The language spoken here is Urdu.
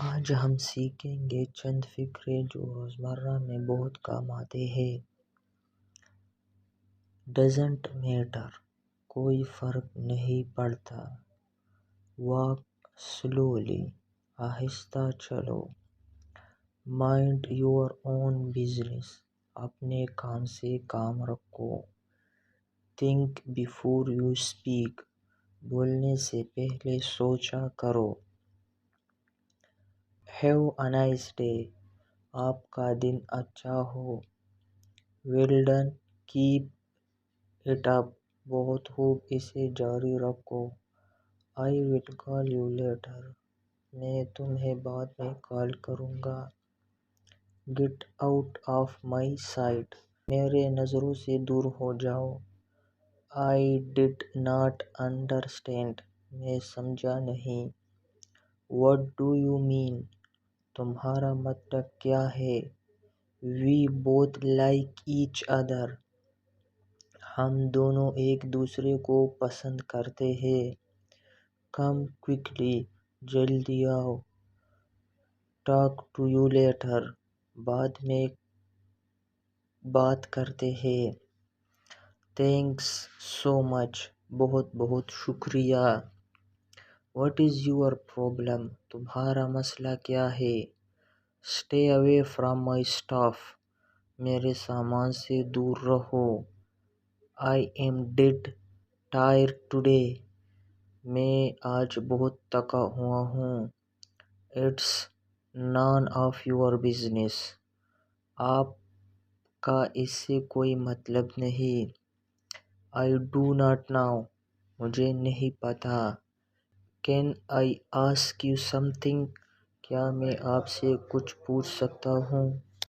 آج ہم سیکھیں گے چند فقرے جو روزمرہ میں بہت کام آتے ہیں۔ ڈزنٹ میٹر، کوئی فرق نہیں پڑتا۔ واک سلولی، آہستہ چلو۔ مائنڈ یور اون بزنس، اپنے کام سے کام رکھو۔ تھنک بیفور یو اسپیک، بولنے سے پہلے سوچا کرو۔ ہیو اے نائس ڈے، آپ کا دن اچھا ہو۔ Well done, keep it up, بہت خوب، اسے جاری رکھو۔ آئی ول کال یو لیٹر، میں تمہیں بعد میں کال کروں گا۔ Get out of my sight, میرے نظروں سے دور ہو جاؤ۔ آئی ڈڈ ناٹ انڈرسٹینڈ، میں سمجھا نہیں۔ واٹ ڈو یو مین، تمہارا مطلب کیا ہے؟ We both like each other, ہم دونوں ایک دوسرے کو پسند کرتے ہیں۔ کم کوئکلی، جلدی آؤ۔ ٹاک ٹو یو لیٹر، بعد میں بات کرتے ہیں۔ تھینکس سو مچ، بہت بہت شکریہ۔ واٹ از یور پرابلم، تمہارا مسئلہ کیا ہے؟ Stay away from my stuff, میرے سامان سے دور رہو۔ I am dead tired today, میں آج بہت تھکا ہوا ہوں۔ It's none of your business, آپ کا اس سے کوئی مطلب نہیں۔ آئی ڈو ناٹ نو، مجھے نہیں پتا۔ Can I ask you some thing, کیا میں آپ سے کچھ پوچھ سکتا ہوں؟